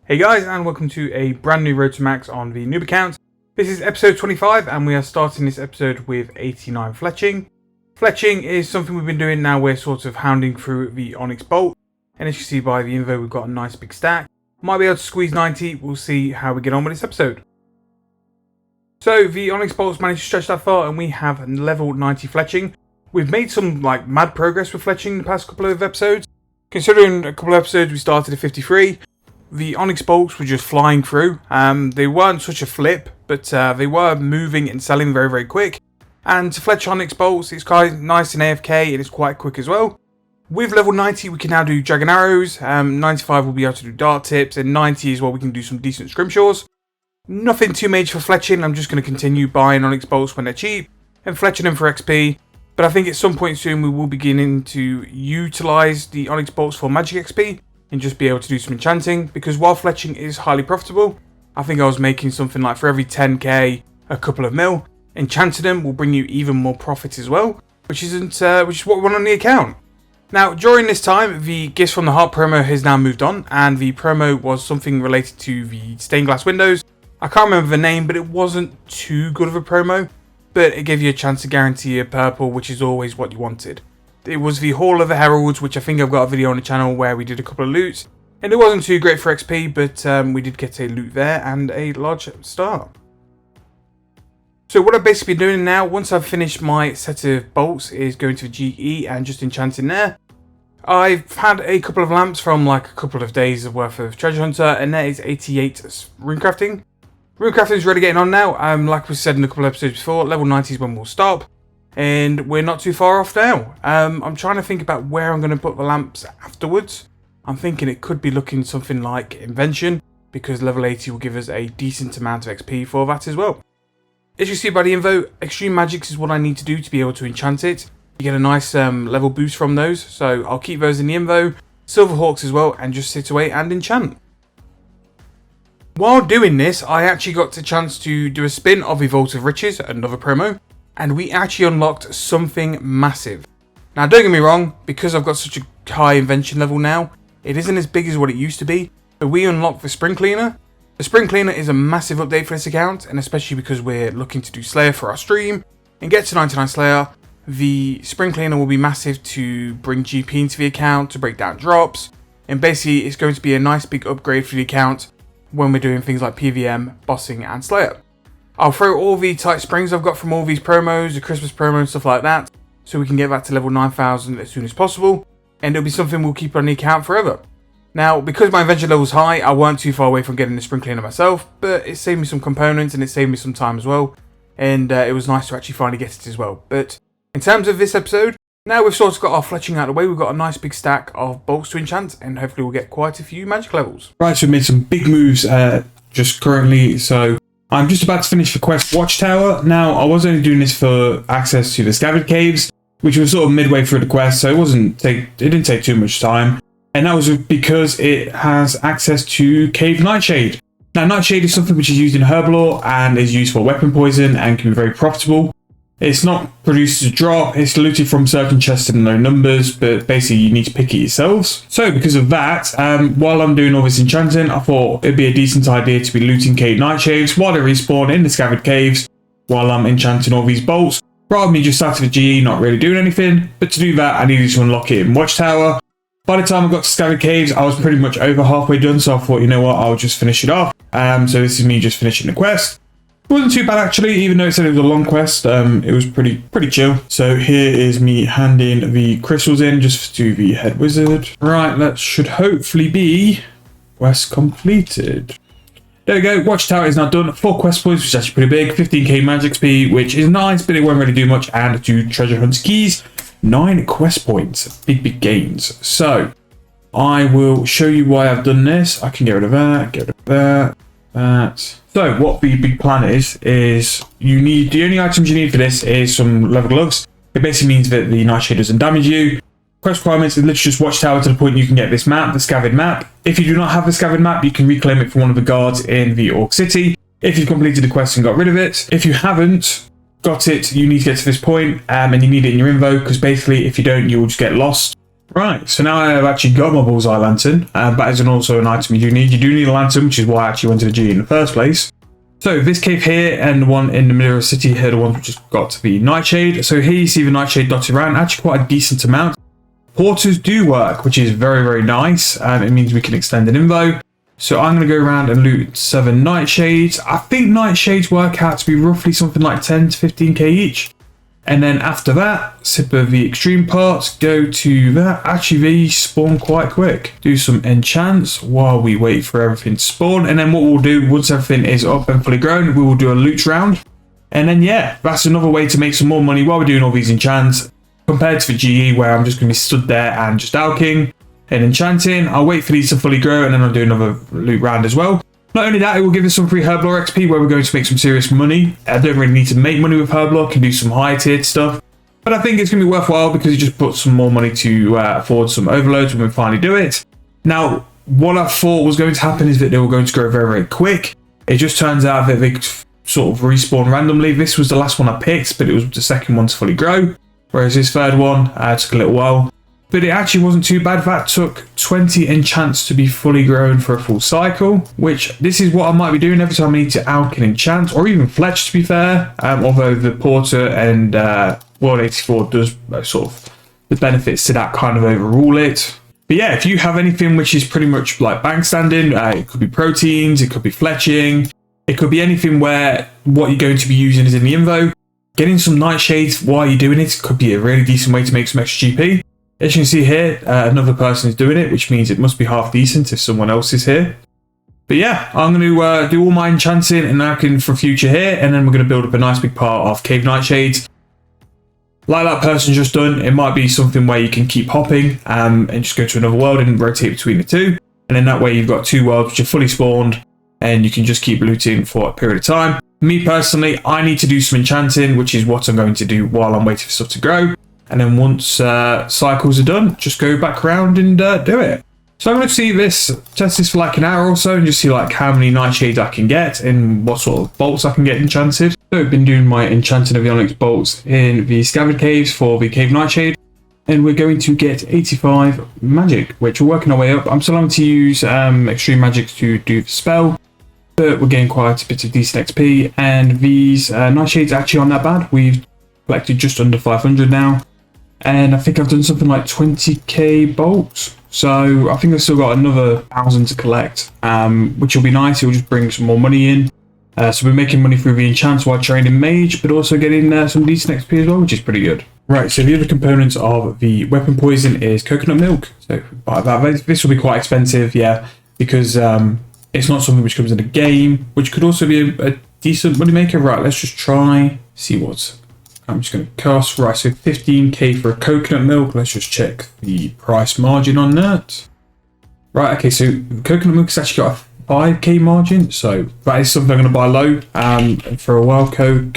Hey guys, and welcome to a brand new Road to Max on the noob account. This is episode 25 and we are starting this episode with 89 fletching. Fletching is something we've been doing now. We're sort of hounding through the onyx bolt, and as you can see by the info, we've got a nice big stack. Might be able to squeeze 90, we'll see how we get on with this episode. So the onyx bolts managed to stretch that far and we have level 90 fletching. We've made some mad progress with fletching in the past couple of episodes. Considering a couple of episodes we started at 53, the onyx bolts were just flying through. They weren't such a flip, but they were moving and selling very, very quick. And to fletch onyx bolts, it's quite nice in AFK and it's quite quick as well. With level 90, we can now do dragon arrows. 95 will be able to do dart tips, and 90 is where we can do some decent scrimshaws. Nothing too major for fletching. I'm just going to continue buying onyx bolts when they're cheap and fletching them for XP. But I think at some point soon we will begin to utilise the onyx bolts for magic XP and just be able to do some enchanting, because while fletching is highly profitable, I think I was making something like for every 10k a couple of mil. Enchanting them will bring you even more profit as well, which is what we want on the account. Now, during this time, the Gifts from the Heart promo has now moved on, and the promo was something related to the stained glass windows. I can't remember the name, but it wasn't too good of a promo, but it gave you a chance to guarantee a purple, which is always what you wanted. It was the Hall of the Heralds, which I think I've got a video on the channel where we did a couple of loots, and it wasn't too great for XP, but we did get a loot there and a large star. So what I've basically been doing now, once I've finished my set of bolts, is going to the GE and just enchanting there. I've had a couple of lamps from a couple of days of worth of treasure hunter, and there is 88 runecrafting. Runecrafting is really getting on now. Like we said in a couple of episodes before, level 90 is when we'll stop, and we're not too far off now. I'm trying to think about where I'm going to put the lamps afterwards. I'm thinking it could be looking something like invention, because level 80 will give us a decent amount of XP for that as well. As you see by the info, extreme magics is what I need to do to be able to enchant it. You get a nice level boost from those, so I'll keep those in the info. Silver hawks as well, and just sit away and enchant. While doing this, I actually got the chance to do a spin of the Vault of Riches, another promo, and we actually unlocked something massive. Now don't get me wrong, because I've got such a high invention level now, it isn't as big as what it used to be, but we unlocked the Spring Cleaner. The Spring Cleaner is a massive update for this account, and especially because we're looking to do Slayer for our stream and get to 99 Slayer, the Spring Cleaner will be massive to bring GP into the account, to break down drops, and basically it's going to be a nice big upgrade for the account when we're doing things like PVM, bossing and Slayer. I'll throw all the tight springs I've got from all these promos, the Christmas promo and stuff like that, so we can get back to level 9000 as soon as possible, and it'll be something we'll keep on the account forever. Now, because my invention level's high, I weren't too far away from getting the Spring Cleaner myself, but it saved me some components and it saved me some time as well, and it was nice to actually finally get it as well. But in terms of this episode, now we've sort of got our fletching out of the way, we've got a nice big stack of bolts to enchant, and hopefully we'll get quite a few magic levels. Right, so we made some big moves just currently, so I'm just about to finish the quest Watchtower. Now, I was only doing this for access to the Scabbard Caves, which was sort of midway through the quest, so it didn't take too much time. And that was because it has access to Cave Nightshade. Now, Nightshade is something which is used in Herblore and is used for weapon poison and can be very profitable. It's not produced as a drop, it's looted from certain chests in low numbers, but basically you need to pick it yourselves. So because of that, while I'm doing all this enchanting, I thought it'd be a decent idea to be looting Cave Nightshades while they respawn in the Scabbard Caves while I'm enchanting all these bolts, rather than me just out of the GE not really doing anything. But to do that, I needed to unlock it in Watchtower. By the time I got to Scabbard Caves, I was pretty much over halfway done, so I thought, you know what, I'll just finish it off. So this is me just finishing the quest. It wasn't too bad actually, even though it said it was a long quest. It was pretty chill. So here is me handing the crystals in just to the head wizard. Right, that should hopefully be quest completed. There we go, Watchtower is now done. 4 quest points, which is actually pretty big. 15k magic XP, which is nice, but it won't really do much. And 2 treasure hunt keys. 9 quest points, big gains. So I will show you why I've done this. I can get rid of that, get rid of that. So what the big plan is you need, the only items you need for this is some level gloves. It basically means that the Nightshade doesn't damage you. Quest requirements is literally just Watchtower to the point you can get this map, the Scabbard map. If you do not have the Scabbard map, you can reclaim it from one of the guards in the Orc City if you've completed the quest and got rid of it. If you haven't got it, you need to get to this point and you need it in your info, because basically if you don't, you'll just get lost. Right, so now I have actually got my bullseye lantern, that is also an item you do need. You do need a lantern, which is why I actually went to the G in the first place. So this cave here and the one in the middle of the city here, the one which just got the nightshade. So here you see the nightshade dotted around, actually quite a decent amount. Porters do work, which is very, very nice. It means we can extend an invo. So I'm going to go around and loot 7 nightshades. I think nightshades work out to be roughly something like 10 to 15k each. And then after that, sip of the extreme parts, go to that. Actually, these spawn quite quick. Do some enchants while we wait for everything to spawn. And then what we'll do, once everything is up and fully grown, we will do a loot round. And then, yeah, that's another way to make some more money while we're doing all these enchants. Compared to the GE, where I'm just going to be stood there and just alching and enchanting. I'll wait for these to fully grow, and then I'll do another loot round as well. Not only that, it will give us some free Herblore XP where we're going to make some serious money. I don't really need to make money with Herblore, can do some higher tiered stuff. But I think it's going to be worthwhile because it just puts some more money to afford some overloads when we finally do it. Now, what I thought was going to happen is that they were going to grow very, very quick. It just turns out that they sort of respawn randomly. This was the last one I picked, but it was the second one to fully grow. Whereas this third one took a little while. But it actually wasn't too bad. That took 20 enchants to be fully grown for a full cycle, which this is what I might be doing every time I need to alch and enchant, or even fletch to be fair. Although the Porter and World 84 does sort of, the benefits to that kind of overrule it. But yeah, if you have anything which is pretty much like bank standing, it could be proteins, it could be fletching, it could be anything where what you're going to be using is in the invo. Getting some nightshades while you're doing it could be a really decent way to make some extra GP. As you can see here, another person is doing it, which means it must be half decent if someone else is here. But yeah, I'm going to do all my enchanting and alching for future here, and then we're going to build up a nice big part of cave nightshades. Like that person just done, it might be something where you can keep hopping and just go to another world and rotate between the two. And then that way you've got 2 worlds which are fully spawned, and you can just keep looting for a period of time. Me personally, I need to do some enchanting, which is what I'm going to do while I'm waiting for stuff to grow. And then once cycles are done, just go back around and do it. So I'm going to test this for like an hour or so and just see like how many nightshades I can get and what sort of bolts I can get enchanted. So I've been doing my enchanting of the onyx bolts in the scabbard caves for the cave nightshade. And we're going to get 85 magic, which we're working our way up. I'm still having to use extreme magic to do the spell. But we're getting quite a bit of decent XP. And these nightshades actually aren't that bad. We've collected just under 500 now. And I think I've done something like 20k bolts. So I think I've still got another 1,000 to collect, which will be nice. It'll just bring some more money in. So we're making money through the enchants while training mage, but also getting some decent XP as well, which is pretty good. Right, so the other components of the weapon poison is coconut milk. So buy that. This will be quite expensive, yeah, because it's not something which comes in the game, which could also be a decent money maker. Right, let's just try, see what's I'm just going to cost. Right, so 15k for a coconut milk. Let's just check the price margin on that. Right, okay, so coconut milk has actually got a 5k margin, so that is something I'm going to buy low. And for a wild code.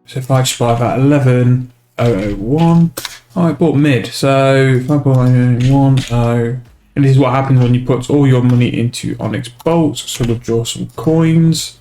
So if I just buy that 11001, I bought mid. So if I buy 1010, and this is what happens when you put all your money into onyx bolts. So we'll draw some coins.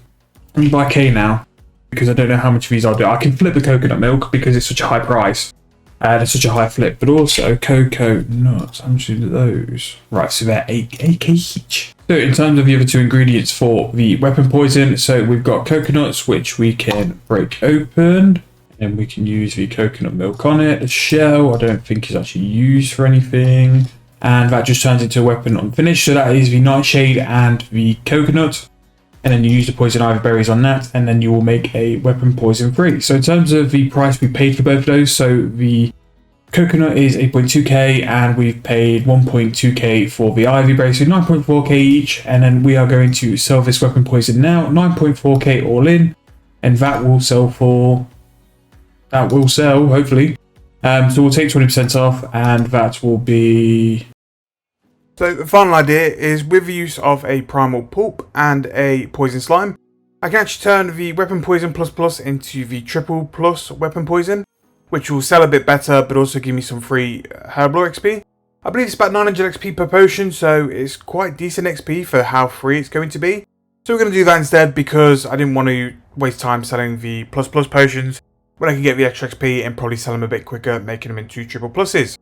And buy K now, because I don't know how much of these I'll do. I can flip the coconut milk because it's such a high price. It's such a high flip, but also cocoa nuts. How much do those? Right, so they're 8k each. So in terms of the other 2 ingredients for the weapon poison, so we've got coconuts, which we can break open, and we can use the coconut milk on it. The shell, I don't think is actually used for anything, and that just turns into a weapon unfinished. So that is the nightshade and the coconut. And then you use the poison ivy berries on that, and then you will make a weapon poison free. So in terms of the price we paid for both of those, so the coconut is 8.2k, and we've paid 1.2k for the ivy berries, so 9.4k each. And then we are going to sell this weapon poison now, 9.4k all in, and that will sell hopefully. So we'll take 20% off, and that will be. So the final idea is with the use of a primal pulp and a poison slime, I can actually turn the weapon poison plus into the triple plus weapon poison, which will sell a bit better, but also give me some free Herblore XP. I believe it's about 900 XP per potion, so it's quite decent XP for how free it's going to be. So we're going to do that instead because I didn't want to waste time selling the plus potions when I can get the extra XP and probably sell them a bit quicker, making them into triple pluses.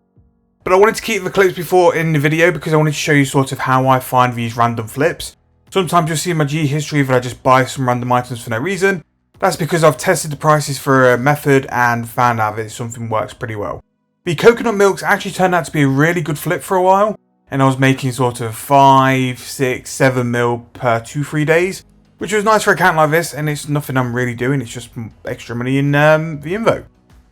But I wanted to keep the clips before in the video because I wanted to show you sort of how I find these random flips. Sometimes you'll see in my G history that I just buy some random items for no reason. That's because I've tested the prices for a method and found out that something works pretty well. The coconut milks actually turned out to be a really good flip for a while, and I was making sort of 5, 6, 7 mil per 2-3 days, which was nice for a account like this, and it's nothing I'm really doing, it's just extra money in the info.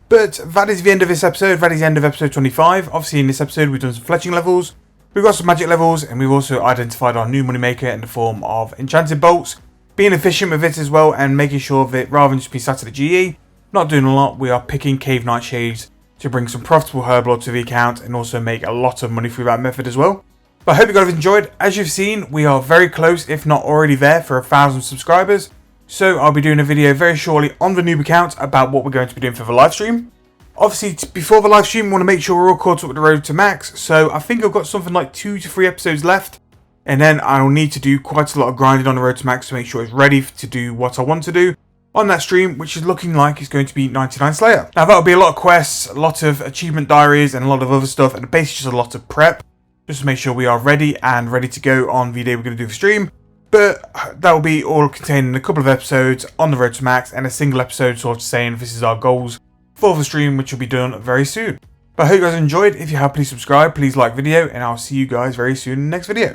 But that is the end of this episode, that is the end of episode 25. Obviously in this episode we've done some fletching levels, we've got some magic levels, and we've also identified our new moneymaker in the form of enchanted bolts. Being efficient with it as well, and making sure that rather than just be sat at the GE, not doing a lot, we are picking cave nightshades to bring some profitable herblore to the account and also make a lot of money through that method as well. But I hope you guys have enjoyed. As you've seen, we are very close, if not already there, for 1,000 subscribers. So I'll be doing a video very shortly on the noob account about what we're going to be doing for the live stream. Obviously, before the live stream, we want to make sure we're all caught up with the road to max. So I think I've got something like 2 to 3 episodes left. And then I'll need to do quite a lot of grinding on the road to max to make sure it's ready to do what I want to do on that stream, which is looking like it's going to be 99 Slayer. Now that'll be a lot of quests, a lot of achievement diaries, and a lot of other stuff, and basically just a lot of prep, just to make sure we are ready and ready to go on the day we're going to do the stream. But that will be all contained in a couple of episodes on the road to max, and a single episode sort of saying this is our goals for the stream, which will be done very soon. But I hope you guys enjoyed. If you have, please subscribe, please like the video, and I'll see you guys very soon in the next video.